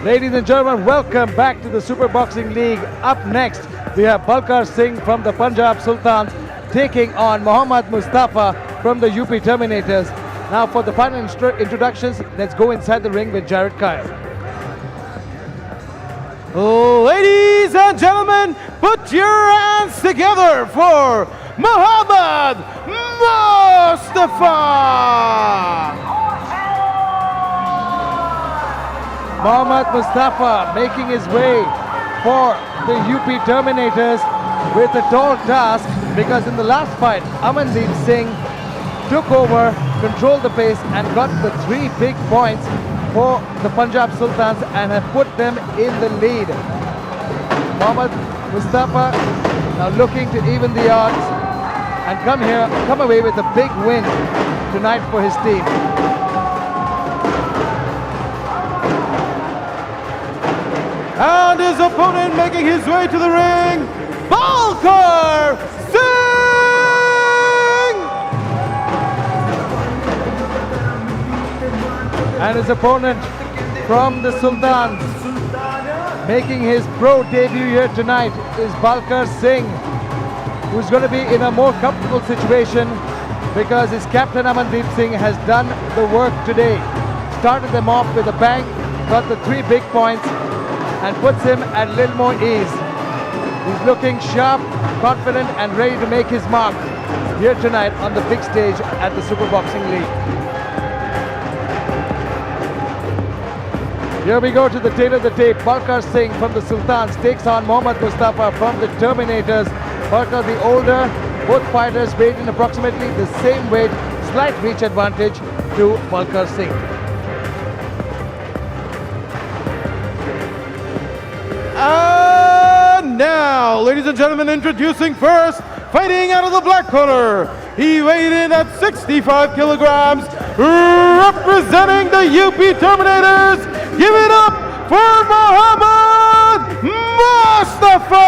Ladies and gentlemen, welcome back to the Super Boxing League. Up next, we have Balkar Singh from the Punjab Sultans taking on Mohammad Mostafa from the UP Terminators. Now for the final introductions, let's go inside the ring with Jared Kyle. Ladies and gentlemen, put your hands together for Mohammad Mostafa! Mohammad Mostafa making his way for the UP Terminators with a tall task, because in the last fight, Amandeep Singh took over, controlled the pace and got the 3 big points for the Punjab Sultans and have put them in the lead. Mohammad Mostafa now looking to even the odds and come away with a big win tonight for his team. And his opponent making his way to the ring, Balkar Singh! And his opponent from the Sultans making his pro debut here tonight is Balkar Singh, who's going to be in a more comfortable situation because his captain Amandeep Singh has done the work today. Started them off with a bang, got the 3 big points and puts him at a little more ease. He's looking sharp, confident and ready to make his mark here tonight on the big stage at the Super Boxing League. Here we go to the tail of the tape. Balkar Singh from the Sultans takes on Mohammad Mostafa from the Terminators. Balkar the older, both fighters weighed in approximately the same weight, slight reach advantage to Balkar Singh. And now, ladies and gentlemen, introducing first, fighting out of the black corner. He weighed in at 65 kilograms, representing the UP Terminators. Give it up for Mohammad Mostafa!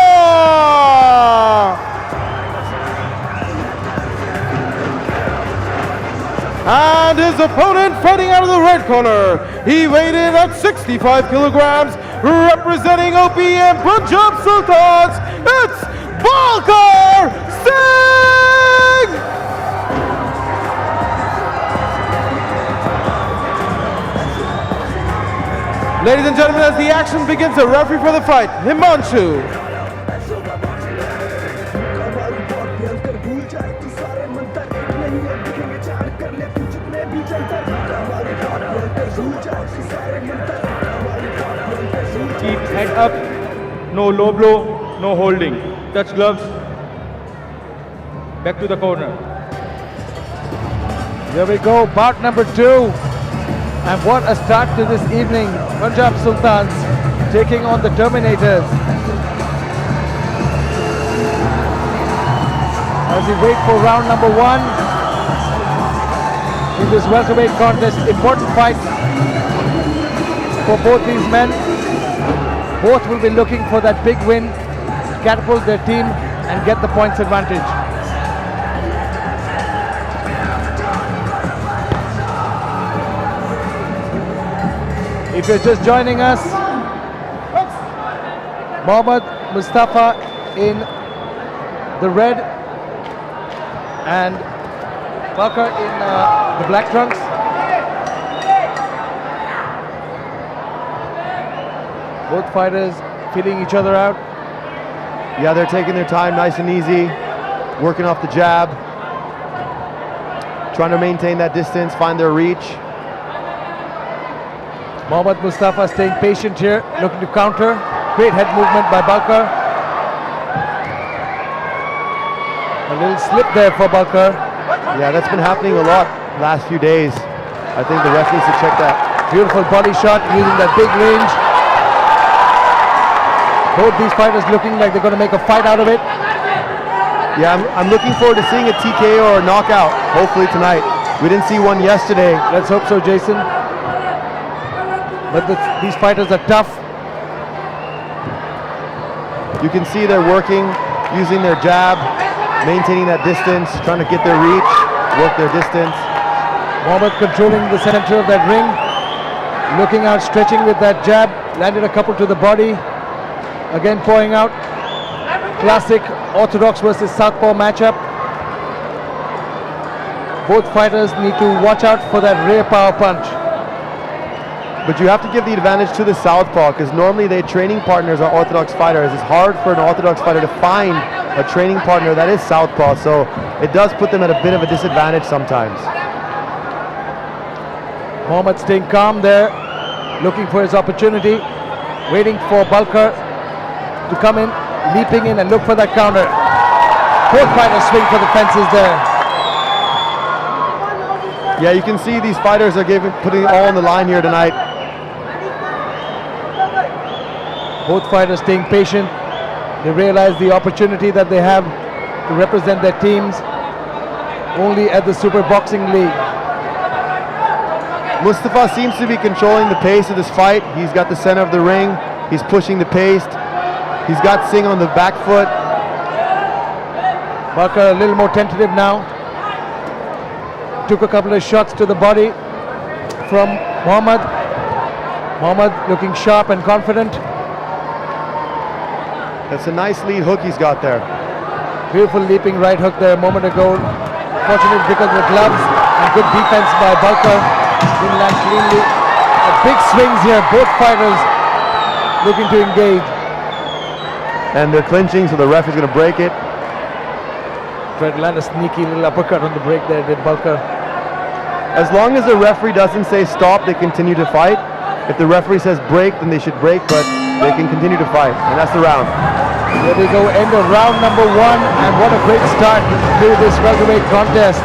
And his opponent fighting out of the red corner. He weighed in at 65 kilograms, representing OPM Punjab Sultans. It's Balkar Singh! Ladies and gentlemen, as the action begins, the referee for the fight, Himanshu. Keep head up, no low blow, no holding. Touch gloves, back to the corner. Here we go, bout number 2. And what a start to this evening. Punjab Sultans taking on the Terminators. As we wait for round number 1 in this welterweight contest, important fight for both these men. Both will be looking for that big win, catapult their team and get the points advantage. If you're just joining us, Mohammad Mostafa in the red and Balkar in the black trunks. Both fighters feeling each other out. Yeah, they're taking their time nice and easy, working off the jab, trying to maintain that distance, find their reach. Mohammad Mostafa staying patient here, looking to counter. Great head movement by Balkar. A little slip there for Balkar. Yeah, that's been happening a lot last few days. I think the ref needs to check that. Beautiful body shot using that big range. Both these fighters looking like they're going to make a fight out of it. Yeah, I'm looking forward to seeing a TKO or a knockout, hopefully tonight. We didn't see one yesterday. Let's hope so, Jason. But these fighters are tough. You can see they're working, using their jab, maintaining that distance, trying to get their reach, work their distance. Mohammad controlling the center of that ring, looking out, stretching with that jab, landed a couple to the body. Again pouring out. Classic orthodox versus southpaw matchup. Both fighters need to watch out for that rear power punch. But you have to give the advantage to the southpaw because normally their training partners are orthodox fighters. It's hard for an orthodox fighter to find a training partner that is southpaw, so it does put them at a bit of a disadvantage sometimes. Mohammad staying calm there, looking for his opportunity, waiting for Balkar to come in, leaping in and look for that counter. Both fighters swing for the fences there. Yeah, you can see these fighters are putting it all on the line here tonight. Both fighters staying patient. They realize the opportunity that they have to represent their teams only at the Super Boxing League. Mostafa seems to be controlling the pace of this fight. He's got the center of the ring. He's pushing the pace. He's got Singh on the back foot. Balkar a little more tentative now. Took a couple of shots to the body from Mohammad. Mohammad looking sharp and confident. That's a nice lead hook he's got there. Beautiful leaping right hook there a moment ago. Fortunate because of the gloves and good defense by Balkar. Didn't land cleanly. Big swings here, both fighters looking to engage. And they're clinching, so the ref is going to break it. Tried to land a sneaky little uppercut on the break there, did Balkar. As long as the referee doesn't say stop, they continue to fight. If the referee says break, then they should break, but they can continue to fight, and that's the round. Here we go, end of round number 1, and what a great start to this welterweight contest.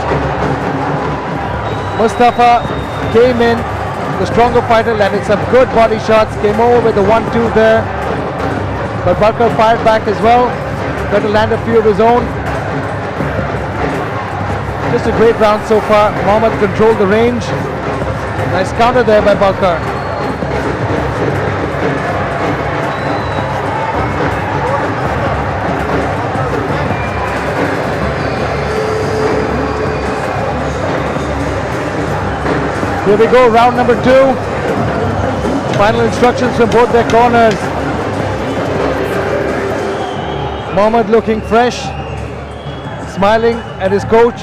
Mostafa came in, the stronger fighter, landed some good body shots, came over with the 1-2 there, but Balkar fired back as well, got to land a few of his own. Just a great round so far. Mohammad controlled the range. Nice counter there by Balkar. Here we go, round number 2. Final instructions from both their corners. Mohammad looking fresh, smiling at his coach.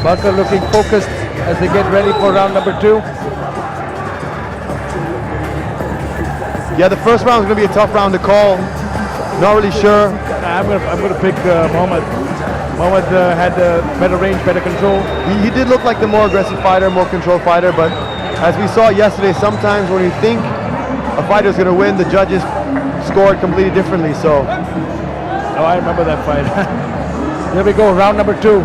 Balkar looking focused as they get ready for round number 2. Yeah, the first round is going to be a tough round to call. Not really sure. I'm gonna pick Mohammad. Mohammad had better range, better control. He did look like the more aggressive fighter, more controlled fighter, but as we saw yesterday, sometimes when you think a fighter is going to win, the judges scored completely differently. So, oh, I remember that fight. Here we go, round number 2.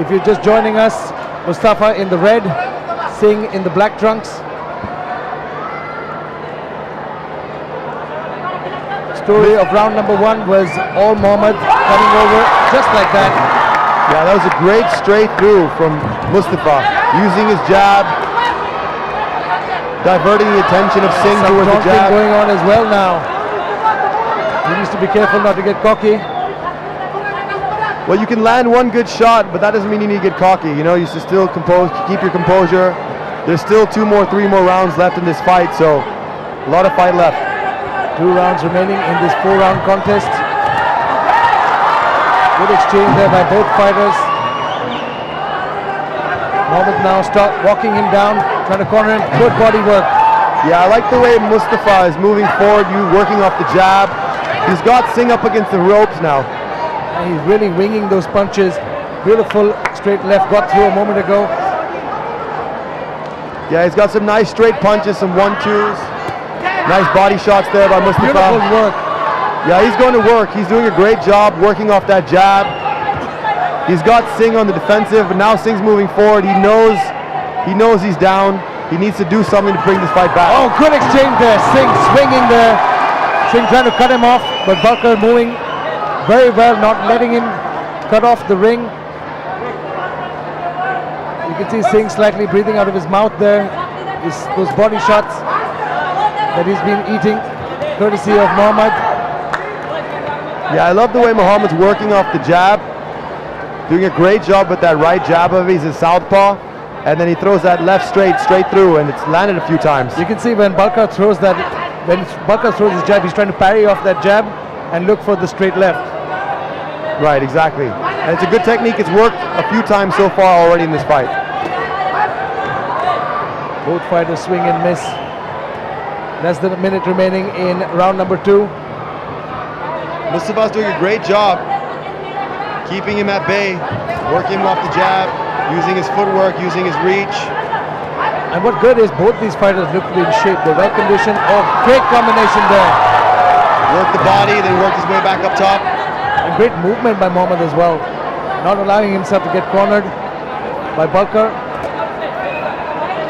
If you're just joining us, Mostafa in the red, Singh in the black trunks. Story of round number 1 was all Mohammad coming over just like that. Yeah, that was a great straight through from Mostafa, using his jab, diverting the attention of Singh towards the jab. Going on as well now. He needs to be careful not to get cocky. Well, you can land one good shot, but that doesn't mean you need to get cocky. You know, you should still keep your composure. There's still 3 more rounds left in this fight, so a lot of fight left. 2 rounds remaining in this 4-round contest. Good exchange there by both fighters. Mohammad now walking him down, trying to corner him. Good body work. Yeah, I like the way Mostafa is moving forward, working off the jab. He's got Singh up against the ropes now. And he's really winging those punches. Beautiful straight left got through a moment ago. Yeah, he's got some nice straight punches, some 1-2s. Nice body shots there by Mostafa. Beautiful work. Yeah, he's going to work. He's doing a great job working off that jab. He's got Singh on the defensive, but now Singh's moving forward. He knows he's down. He needs to do something to bring this fight back. Oh, good exchange there. Singh swinging there. Singh trying to cut him off, but Balkar moving very well, not letting him cut off the ring. You can see Singh slightly breathing out of his mouth there. Those body shots that he's been eating, courtesy of Mohammad. Yeah, I love the way Mohammad's working off the jab. doing a great job with that right jab of his southpaw, and then he throws that left straight through, and it's landed a few times. You can see when Balkar throws his jab, he's trying to parry off that jab and look for the straight left. Right, exactly. And it's a good technique. It's worked a few times so far already in this fight. Both fighters swing and miss. Less than a minute remaining in round number 2. Mostafa's doing a great job keeping him at bay, working him off the jab, using his footwork, using his reach. And what good is both these fighters look to be in shape. They're well conditioned. Oh, great combination there. Worked the body, then worked his way back up top. And great movement by Mohammad as well. Not allowing himself to get cornered by Balkar.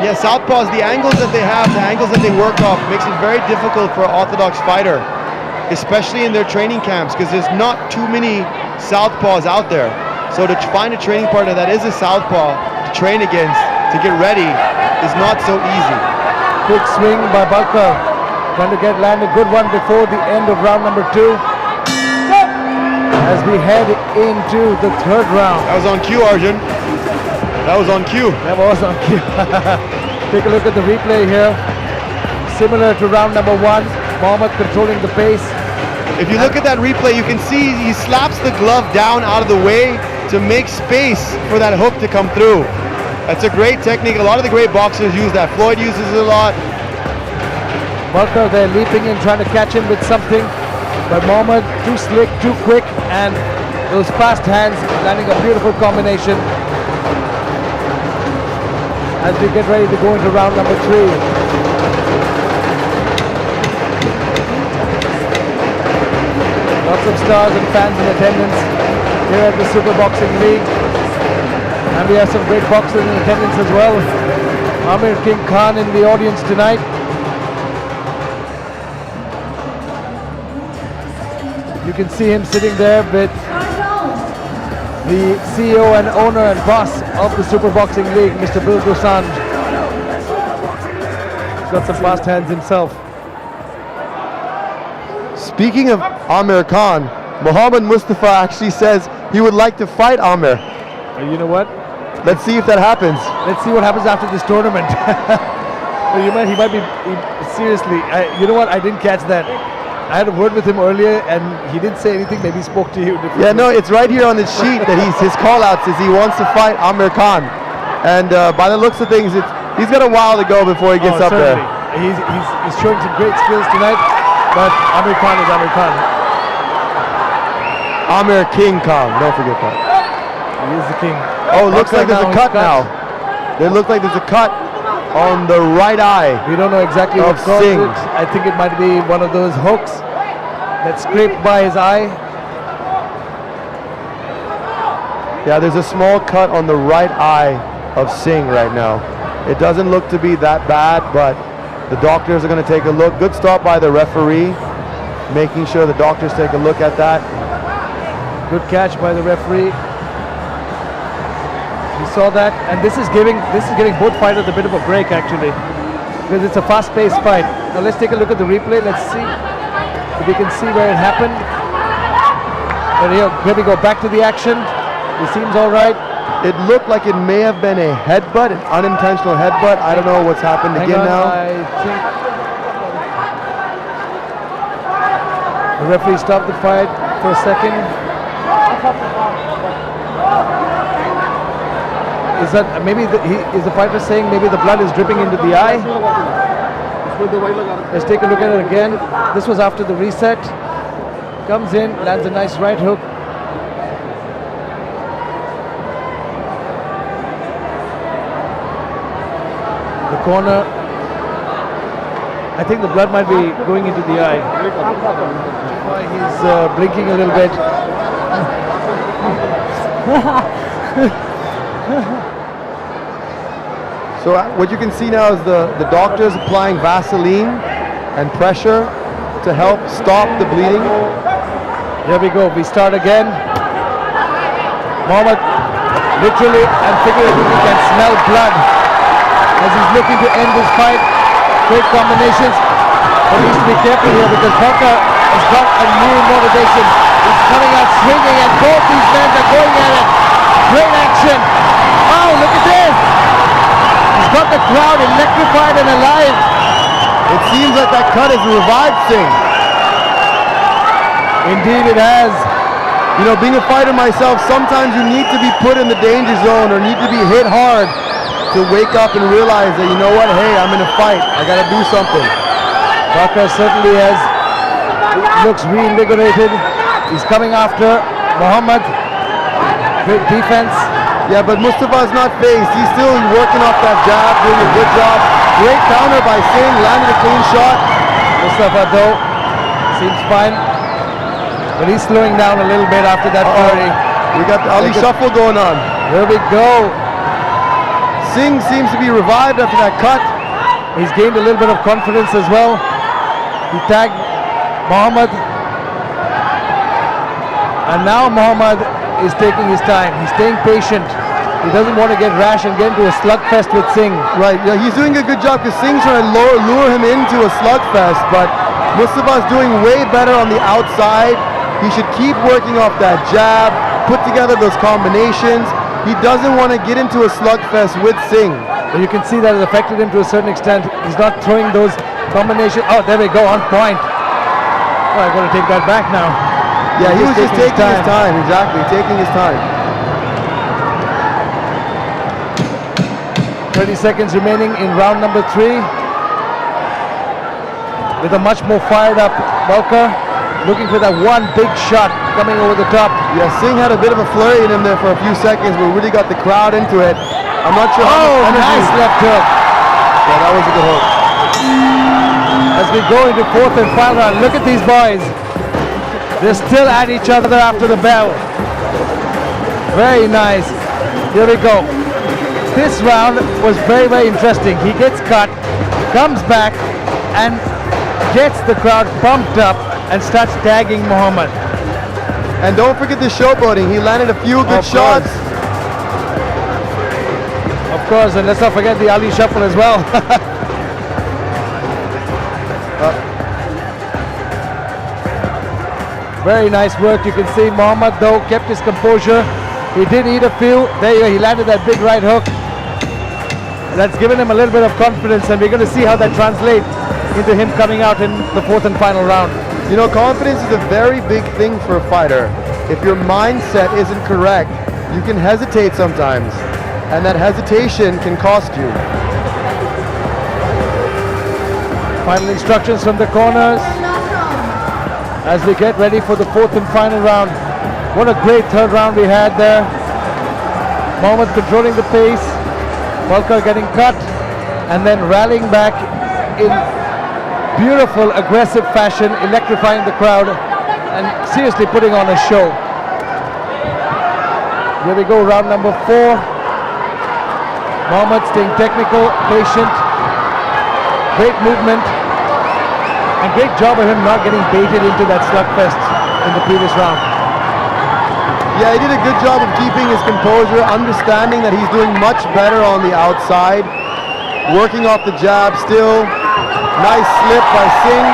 Yeah, southpaws, the angles that they have, the angles that they work off, makes it very difficult for an orthodox fighter, especially in their training camps, because there's not too many southpaws out there. So to find a training partner that is a southpaw to train against, to get ready, is not so easy. Quick swing by Balkar, trying to land a good one before the end of round number 2. As we head into the 3rd round. That was on cue, Arjun. That was on cue. That was on cue. Take a look at the replay here. Similar to round number 1, Mohammad controlling the pace. If you look at that replay, you can see he slaps the glove down out of the way to make space for that hook to come through. That's a great technique. A lot of the great boxers use that. Floyd uses it a lot. Balkar there leaping in, trying to catch him with something. But Mohammad too slick, too quick, and those fast hands landing a beautiful combination. As we get ready to go into round number 3. Lots of stars and fans in attendance here at the Super Boxing League. And we have some great boxers in attendance as well. Amir King Khan in the audience tonight. You can see him sitting there with the CEO and owner and boss of the Super Boxing League, Mr. Bill Dosanjh. He's got some fast hands himself. Speaking of Amir Khan, Mohammad Mostafa actually says he would like to fight Amir. You know what? Let's see if that happens. Let's see what happens after this tournament. He might be seriously. You know what? I didn't catch that. I had a word with him earlier, and he didn't say anything. Maybe he spoke to you. Yeah, no, it's right here on the sheet that his call-out says he wants to fight Amir Khan, and by the looks of things, he's got a while to go before he gets up certainly. there. He's showing some great skills tonight, but Amir Khan is Amir Khan. Amir King Khan, don't forget that. He is the king. Oh, looks like there's a cut now. It looks like there's a cut on the right eye. We don't know exactly what caused Singh. it. I think it might be one of those hooks that scraped by his eye. Yeah, there's a small cut on the right eye of Singh right now. It doesn't look to be that bad, but the doctors are going to take a look. Good stop by the referee, making sure the doctors take a look at that. Good catch by the referee. We saw that, and this is giving both fighters a bit of a break actually, because it's a fast-paced fight. Now let's take a look at the replay. Let's see if we can see where it happened. And here we go, back to the action. It seems all right. It looked like it may have been a headbutt, an unintentional headbutt. I don't know what's happened Hang again on, now. I think the referee stopped the fight for a second. Is that maybe is the fighter saying maybe the blood is dripping into the eye? Let's take a look at it again. This was after the reset. Comes in, lands a nice right hook. The corner. I think the blood might be going into the eye. That's why he's blinking a little bit. So what you can see now is the doctors applying Vaseline and pressure to help stop the bleeding. Here we go. We start again. Mohammad literally and figuratively can smell blood as he's looking to end this fight. Great combinations. But he needs to be careful here because Balkar has got a new motivation. He's coming out swinging and both these men are going at it. Great action. Oh, look at this. He's got the crowd electrified and alive. It seems like that cut has revived Singh. Indeed it has. You know, being a fighter myself, sometimes you need to be put in the danger zone or need to be hit hard to wake up and realize that, you know what, hey, I'm in a fight. I got to do something. Balkar certainly looks reinvigorated. He's coming after Muhammad. Great defense. Yeah, but Mostafa's not phased. He's still working off that jab, doing a good job. Great counter by Singh, landed a clean shot. Mustafa though seems fine, but he's slowing down a little bit after that flurry. We got the Ali shuffle going on. Here we go. Singh seems to be revived after that cut. He's gained a little bit of confidence as well. He tagged Muhammad, and now Muhammad is taking his time. He's staying patient. He doesn't want to get rash and get into a slugfest with Singh. Right, yeah, he's doing a good job because Singh's trying to lure him into a slugfest, but Mostafa's doing way better on the outside. He should keep working off that jab, put together those combinations. He doesn't want to get into a slugfest with Singh. But you can see that it affected him to a certain extent. He's not throwing those combinations. Oh, there we go, on point. Oh, I've got to take that back now. Yeah, he was just taking his time. Exactly, taking his time. 30 seconds remaining in round number 3. With a much more fired up Balkar, looking for that one big shot coming over the top. Yeah, Singh had a bit of a flurry in him there for a few seconds, but really got the crowd into it. I'm not sure. Oh, nice left hook. Yeah, that was a good hook. As we go into 4th and final round, look at these boys. They're still at each other after the bell. Very nice. Here we go. This round was very, very interesting. He gets cut, comes back, and gets the crowd pumped up and starts tagging Muhammad. And don't forget the showboating. He landed a few good shots. Of course, and let's not forget the Ali shuffle as well. Very nice work. You can see Muhammad though kept his composure. He did eat a few. There you go. He landed that big right hook. That's given him a little bit of confidence, and we're going to see how that translates into him coming out in the 4th and final round. You know, confidence is a very big thing for a fighter. If your mindset isn't correct, you can hesitate sometimes, and that hesitation can cost you. Final instructions from the corners as we get ready for the 4th and final round. What a great 3rd round we had there. Muhammad controlling the pace, Balkar getting cut, and then rallying back in beautiful, aggressive fashion, electrifying the crowd and seriously putting on a show. Here we go, round number 4. Muhammad staying technical, patient, great movement, and great job of him not getting baited into that slugfest in the previous round. Yeah, he did a good job of keeping his composure, understanding that he's doing much better on the outside, working off the jab still. Nice slip by Singh.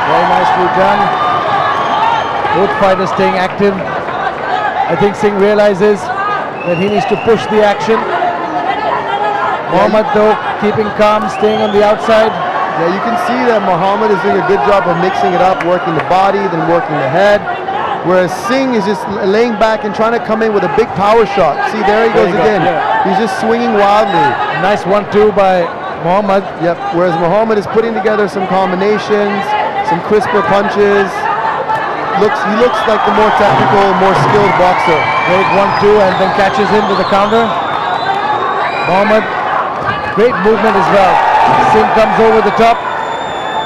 Very nicely done. Both fighters staying active. I think Singh realizes that he needs to push the action. Muhammad though keeping calm, staying on the outside. Yeah, you can see that Muhammad is doing a good job of mixing it up, working the body, then working the head. Whereas Singh is just laying back and trying to come in with a big power shot. See, there he goes again. Yeah. He's just swinging wildly. Nice 1-2 by Muhammad. Yep, whereas Muhammad is putting together some combinations, some crisper punches. He looks like the more technical, more skilled boxer. Great 1-2 and then catches him with the counter. Muhammad, great movement as well. Singh comes over the top.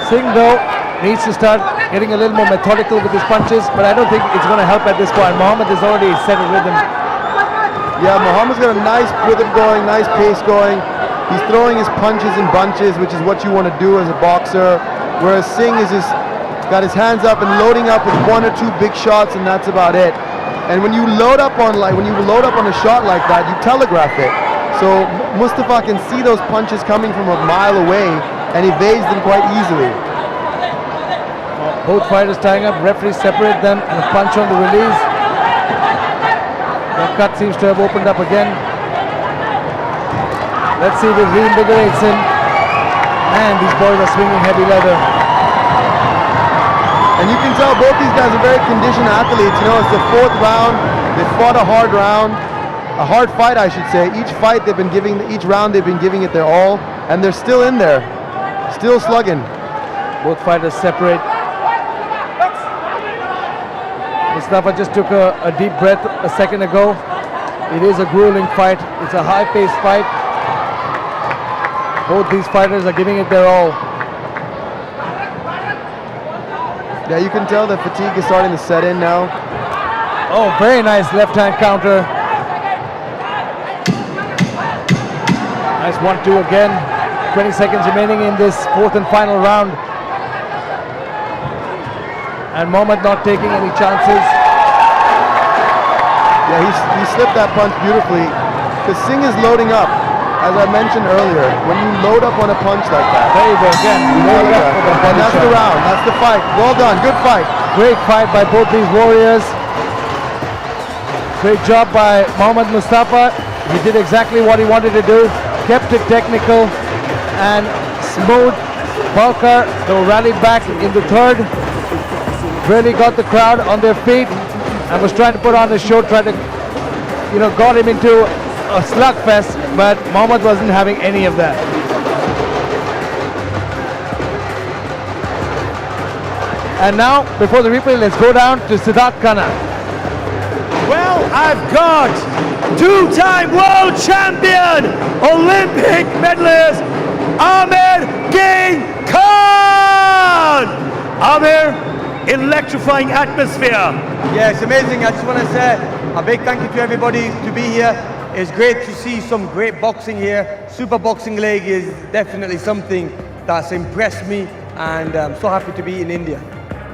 Singh though needs to start getting a little more methodical with his punches, but I don't think it's going to help at this point. Muhammad has already set a rhythm. Yeah, Muhammad's got a nice rhythm going, nice pace going. He's throwing his punches in bunches, which is what you want to do as a boxer. Whereas Singh is just got his hands up and loading up with 1 or 2 big shots, and that's about it. And when you load up on a shot like that, you telegraph it. So Mostafa can see those punches coming from a mile away and evades them quite easily. Both fighters tying up, referees separate them, and a punch on the release. That cut seems to have opened up again. Let's see if it reinvigorates him. Man, these boys are swinging heavy leather. And you can tell both these guys are very conditioned athletes. You know, it's the 4th round. They fought a hard round, a hard fight, I should say. Each round they've been giving it their all, and they're still in there, still slugging. Both fighters separate. Mostafa just took a deep breath a second ago. It is a grueling fight. It's a high-paced fight. Both these fighters are giving it their all. Yeah, you can tell the fatigue is starting to set in now. Oh, very nice left-hand counter. Nice 1-2 again. 20 seconds remaining in this 4th and final round. And Mohammad not taking any chances. Yeah, he slipped that punch beautifully. Because Singh is loading up. As I mentioned earlier, when you load up on a punch like that. There you go again. And that's the round. That's the fight. Well done. Good fight. Great fight by both these warriors. Great job by Mohammad Mostafa. He did exactly what he wanted to do. Kept it technical and smooth. Balkar, though, rallied back in the 3rd. Really got the crowd on their feet and was trying to put on a show, got him into a slugfest, but Mohammad wasn't having any of that. And now, before the replay, let's go down to Siddharth Khanna. Well, I've got 2-time world champion, Olympic medalist, Amir King Khan! Amir, electrifying atmosphere. Yeah, it's amazing. I just want to say a big thank you to everybody to be here. It's great to see some great boxing here. Super Boxing League is definitely something that's impressed me, and I'm so happy to be in India.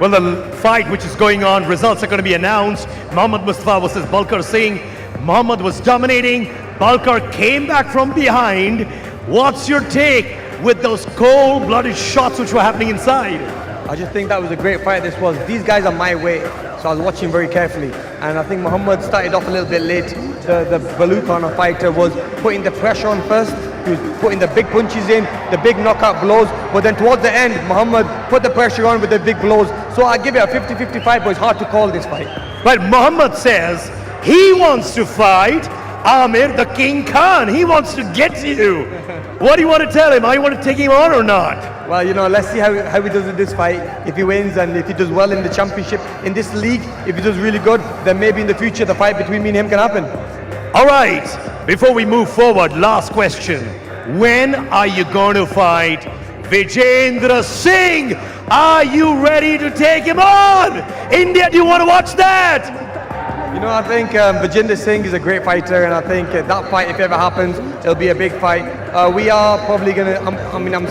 Well, the fight which is going on, results are going to be announced. Mohammad Mostafa versus Balkar Singh. Mohammad was dominating. Balkar came back from behind. What's your take with those cold-blooded shots which were happening inside? I just think that was a great fight. These guys are my weight, so I was watching very carefully. And I think Mohammad started off a little bit late. The Balkar fighter was putting the pressure on first. He was putting the big punches in, the big knockout blows. But then towards the end, Mohammad put the pressure on with the big blows. So I give it a 50-50 fight, but it's hard to call this fight. But Mohammad says he wants to fight Amir the King Khan. He wants to get to you. What do you want to tell him? Are you want to take him on or not? Well, let's see how he does in this fight. If he wins and if he does well in the championship, in this league, if he does really good, then maybe in the future the fight between me and him can happen. All right, before we move forward, last question. When are you going to fight Vijayendra Singh? Are you ready to take him on? India, do you want to watch that? I think Vijayendra Singh is a great fighter, and I think that fight, if it ever happens, it'll be a big fight. We are probably going to,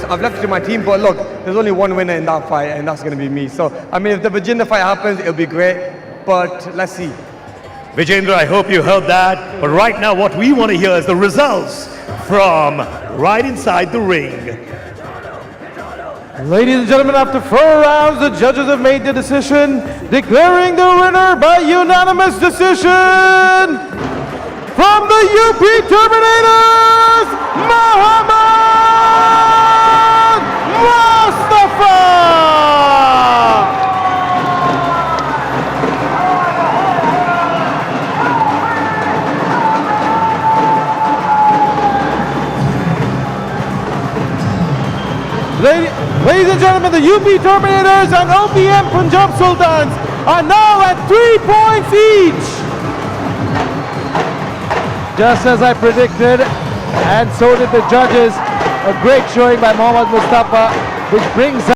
I've left it to my team, but look, there's only one winner in that fight, and that's going to be me. So, if the Vijayendra fight happens, it'll be great, but let's see. Vijayendra, I hope you heard that. But right now, what we want to hear is the results from right inside the ring. Ladies and gentlemen, after 4 rounds, the judges have made the decision, declaring the winner by unanimous decision from the UP Terminators, Mohammad Mostafa! Ladies and gentlemen, the UP Terminators and OPM Punjab Sultans are now at 3 points each. Just as I predicted, and so did the judges. A great showing by Mohammad Mostafa, which brings